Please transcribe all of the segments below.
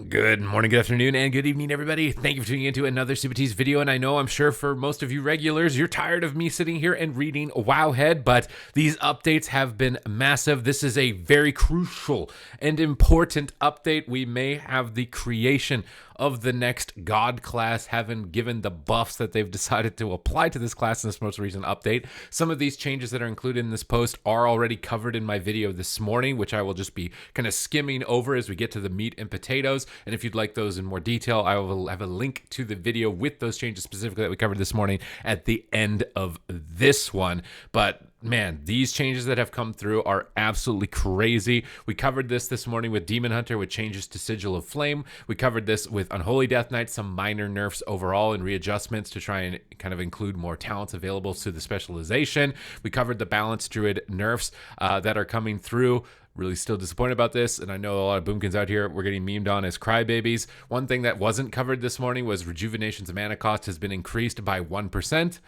Good morning, good afternoon, and good evening, everybody. Thank you for tuning into another Supatease video. And I know I'm sure for most of you regulars, you're tired of me sitting here and reading Wowhead, but these updates have been massive. This is a very crucial and important update. We may have the creation of the next God class, having given the buffs that they've decided to apply to this class in this most recent update. Some of these changes that are included in this post are already covered in my video this morning, which I will just be kind of skimming over as we get to the meat and potatoes. And if you'd like those in more detail, I will have a link to the video with those changes specifically that we covered this morning at the end of this one. But man, these changes that have come through are absolutely crazy. We covered this morning with Demon Hunter with changes to Sigil of Flame. We covered this with Unholy Death Knight, some minor nerfs overall and readjustments to try and kind of include more talents available to the specialization. We covered the Balanced Druid nerfs that are coming through. Really still disappointed about this, and I know a lot of boomkins out here we're getting memed on as crybabies. One thing that wasn't covered this morning was Rejuvenation's mana cost has been increased by 1%.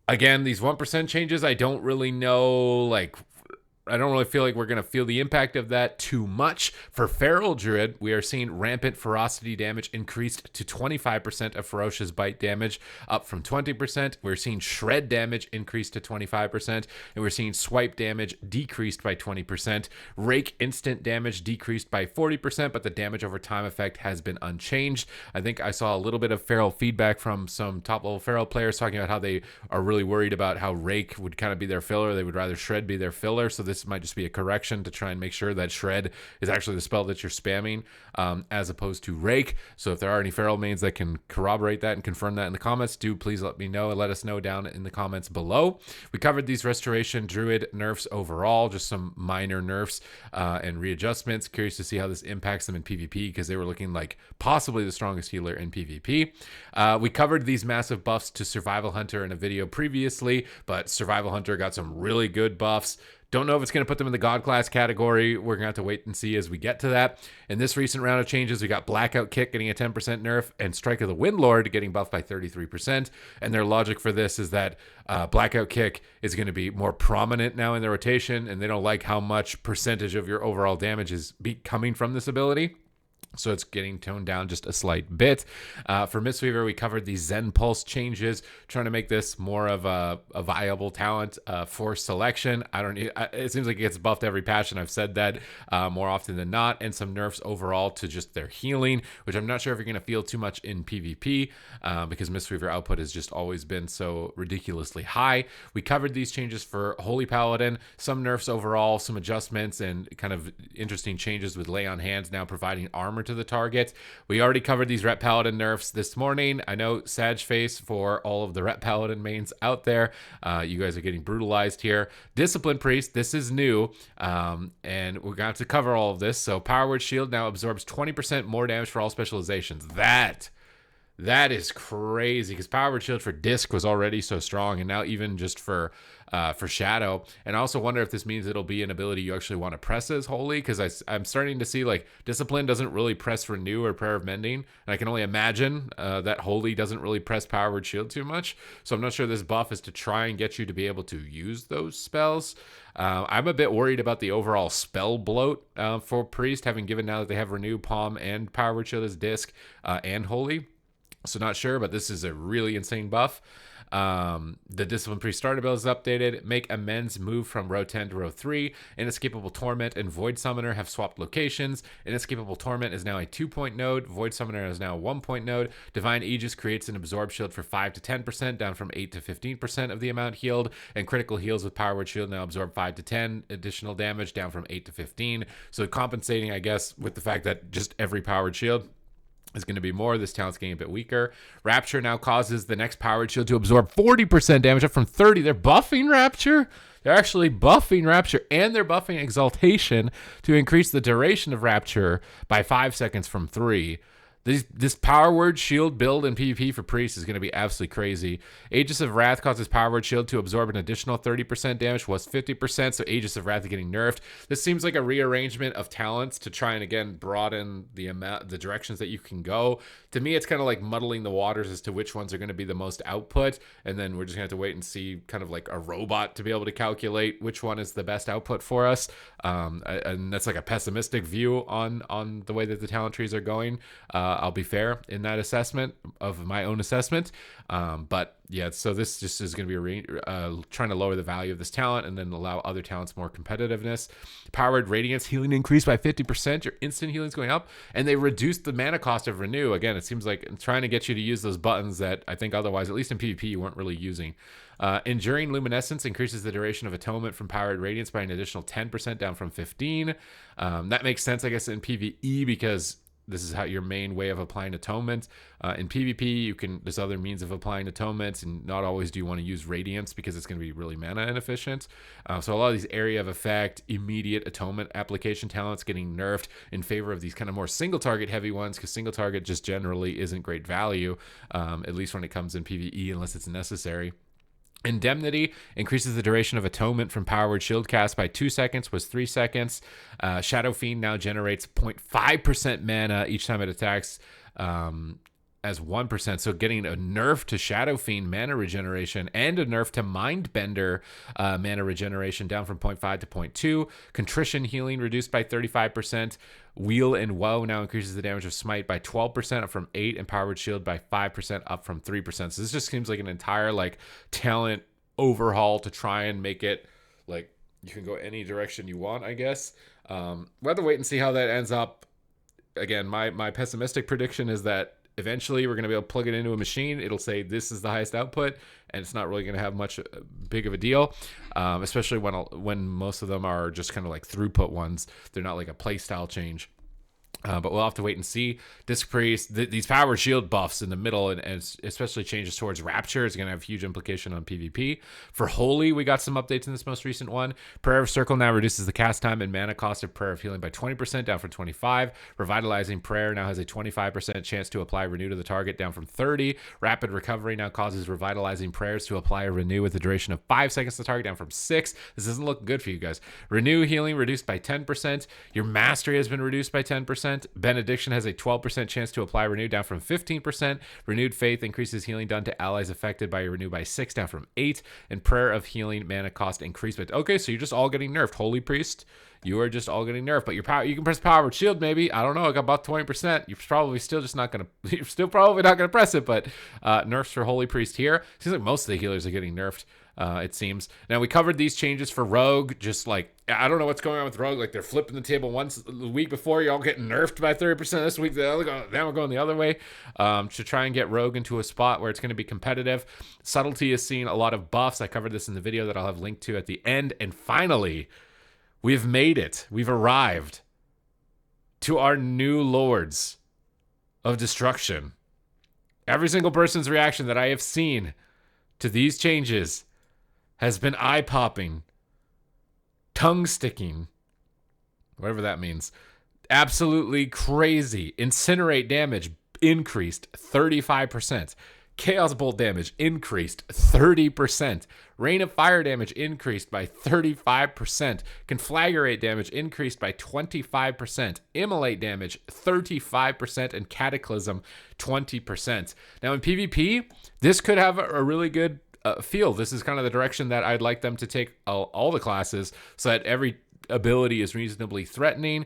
Again, these 1% changes, I don't really know, I don't really feel like we're going to feel the impact of that too much. For Feral Druid, we are seeing Rampant Ferocity damage increased to 25% of Ferocious Bite damage, up from 20%. We're seeing Shred damage increased to 25%, and we're seeing Swipe damage decreased by 20%. Rake instant damage decreased by 40%, but the damage over time effect has been unchanged. I think I saw a little bit of Feral feedback from some top-level Feral players talking about how they are really worried about how Rake would kind of be their filler. They would rather Shred be their filler, so this might just be a correction to try and make sure that Shred is actually the spell that you're spamming as opposed to Rake. So if there are any Feral mains that can corroborate that and confirm that in the comments, do please let me know and let us know down in the comments below. We covered these Restoration Druid nerfs overall, just some minor nerfs and readjustments. Curious to see how this impacts them in PvP because they were looking like possibly the strongest healer in PvP. We covered these massive buffs to Survival Hunter in a video previously, but Survival Hunter got some really good buffs. Don't know if it's going to put them in the God class category. We're going to have to wait and see as we get to that. In this recent round of changes, we got Blackout Kick getting a 10% nerf and Strike of the Windlord getting buffed by 33%. And their logic for this is that Blackout Kick is going to be more prominent now in the rotation, and they don't like how much percentage of your overall damage is coming from this ability. So it's getting toned down just a slight bit. For Mistweaver, we covered the Zen Pulse changes, trying to make this more of a viable talent for selection. It seems like it gets buffed every patch, and I've said that more often than not, and some nerfs overall to just their healing, which I'm not sure if you're going to feel too much in PvP because Mistweaver output has just always been so ridiculously high. We covered these changes for Holy Paladin, some nerfs overall, some adjustments, and kind of interesting changes with Lay on Hands now providing armor to the target. We already covered these Ret Paladin nerfs this morning. I know Sag Face for all of the Ret Paladin mains out there. You guys are getting brutalized here. Discipline Priest, this is new, and we're going to cover all of this. So Power Word Shield now absorbs 20% more damage for all specializations. That is crazy because Power Word Shield for Disc was already so strong, and now even just for Shadow. And I also wonder if this means it'll be an ability you actually want to press as Holy, because I'm starting to see like Discipline doesn't really press Renew or Prayer of Mending, and I can only imagine that Holy doesn't really press Power Word Shield too much. So I'm not sure this buff is to try and get you to be able to use those spells. I'm a bit worried about the overall spell bloat for Priest, having given now that they have Renew, Palm, and Power Word Shield as Disc and Holy. So not sure, but this is a really insane buff. The Discipline Priest starter build is updated. Make Amends move from row 10 to row 3. Inescapable Torment and Void Summoner have swapped locations. Inescapable Torment is now a 2-point node. Void Summoner is now a 1-point node. Divine Aegis creates an Absorb Shield for 5 to 10%, down from 8 to 15% of the amount healed. And Critical Heals with Power Word Shield now absorb 5 to 10 additional damage, down from 8 to 15. So compensating, I guess, with the fact that just every Power Word Shield is going to be more. This talent's getting a bit weaker. Rapture now causes the next Powered Shield to absorb 40% damage, up from 30. They're buffing Rapture. They're actually buffing Rapture, and they're buffing Exaltation to increase the duration of Rapture by 5 seconds from 3. This power word shield build in PvP for Priest is going to be absolutely crazy. Aegis of Wrath causes power word shield to absorb an additional 30% damage, was 50%, so Aegis of Wrath is getting nerfed. This seems like a rearrangement of talents to try and, again, broaden the directions that you can go. To me, it's kind of like muddling the waters as to which ones are going to be the most output, and then we're just going to have to wait and see, kind of like a robot to be able to calculate which one is the best output for us. And that's like a pessimistic view on the way that the talent trees are going. I'll be fair in that assessment of my own assessment. But yeah, so this just is going to be trying to lower the value of this talent and then allow other talents more competitiveness. Powered Radiance healing increased by 50%. Your instant healing is going up, and they reduced the mana cost of Renew. Again, it seems like trying to get you to use those buttons that I think otherwise, at least in PvP, you weren't really using. Enduring Luminescence increases the duration of Atonement from Powered Radiance by an additional 10%, down from 15. That makes sense, I guess, in PvE because this is how your main way of applying atonement. In PvP, there's other means of applying atonement, and not always do you want to use Radiance because it's going to be really mana inefficient. So a lot of these area of effect, immediate atonement application talents getting nerfed in favor of these kind of more single target heavy ones, because single target just generally isn't great value, at least when it comes in PvE, unless it's necessary. Indemnity increases the duration of Atonement from Power Word Shield cast by 2 seconds, was 3 seconds. Shadow Fiend now generates 0.5% mana each time it attacks, as 1%. So getting a nerf to Shadow Fiend mana regeneration and a nerf to Mindbender mana regeneration, down from 0.5 to 0.2. Contrition healing reduced by 35%. Wheel and Woe now increases the damage of Smite by 12%, up from 8%, and Power Word Shield by 5%, up from 3%. So this just seems like an entire talent overhaul to try and make it like you can go any direction you want, I guess. We'll have to wait and see how that ends up. Again, my pessimistic prediction is that eventually we're going to be able to plug it into a machine. It'll say this is the highest output, and it's not really going to have much big of a deal, especially when most of them are just kind of like throughput ones. They're not like a playstyle change. But we'll have to wait and see. Disc Priest, these power shield buffs in the middle, and especially changes towards Rapture, is going to have huge implication on PvP. For Holy, we got some updates in this most recent one. Prayer of Circle now reduces the cast time and mana cost of Prayer of Healing by 20%, down from 25. Revitalizing Prayer now has a 25% chance to apply Renew to the target, down from 30. Rapid Recovery now causes Revitalizing Prayers to apply a Renew with a duration of 5 seconds to the target, down from 6. This doesn't look good for you guys. Renew Healing reduced by 10%. Your Mastery has been reduced by 10%. Benediction has a 12% chance to apply Renew, down from 15%. Renewed Faith increases healing done to allies affected by a Renew by 6, down from 8. And Prayer of Healing mana cost increased. But okay, so you're just all getting nerfed. Holy Priest, you are just all getting nerfed. But your power, you can press Power Word Shield maybe. I don't know. I got about 20%. You're probably still just not gonna. You're still probably not gonna press it. But nerfs for Holy Priest here. Seems like most of the healers are getting nerfed. It seems. Now, we covered these changes for Rogue, just like, I don't know what's going on with Rogue. Like, they're flipping the table once the week before, you're all getting nerfed by 30%. This week, now we're going the other way, to try and get Rogue into a spot where it's going to be competitive. Subtlety is seeing a lot of buffs. I covered this in the video that I'll have linked to at the end. And finally, we've made it. We've arrived to our new Lords of Destruction. Every single person's reaction that I have seen to these changes has been eye-popping, tongue-sticking, whatever that means. Absolutely crazy. Incinerate damage increased 35%. Chaos Bolt damage increased 30%. Rain of Fire damage increased by 35%. Conflagrate damage increased by 25%. Immolate damage 35%. And Cataclysm 20%. Now in PvP, this could have a really good feel. This is kind of the direction that I'd like them to take all the classes, so that every ability is reasonably threatening.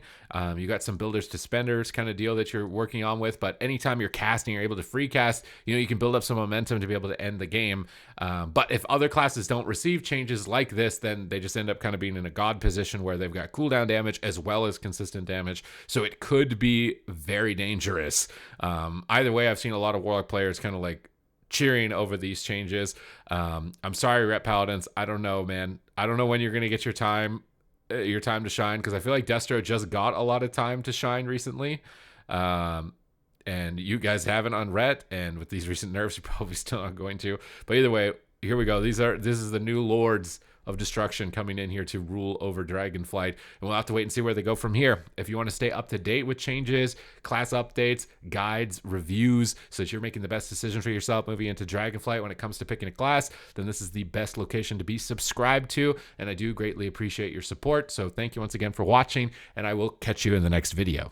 You got some builders to spenders kind of deal that you're working on with, but anytime you're casting, you're able to free cast, you can build up some momentum to be able to end the game. But if other classes don't receive changes like this, then they just end up kind of being in a god position where they've got cooldown damage as well as consistent damage. So it could be very dangerous. Either way, I've seen a lot of Warlock players kind of like cheering over these changes. I'm sorry, Rep Paladins. I don't know, man. I don't know when you're going to get your time to shine, because I feel like Destro just got a lot of time to shine recently. And you guys haven't on Ret, and with these recent nerfs, you're probably still not going to. But either way, here we go. This is the new Lords of destruction coming in here to rule over Dragonflight, and we'll have to wait and see where they go from here. If you want to stay up to date with changes, class updates, guides, reviews, so that you're making the best decision for yourself moving into Dragonflight when it comes to picking a class, then this is the best location to be subscribed to, and I do greatly appreciate your support. So thank you once again for watching, and I will catch you in the next video.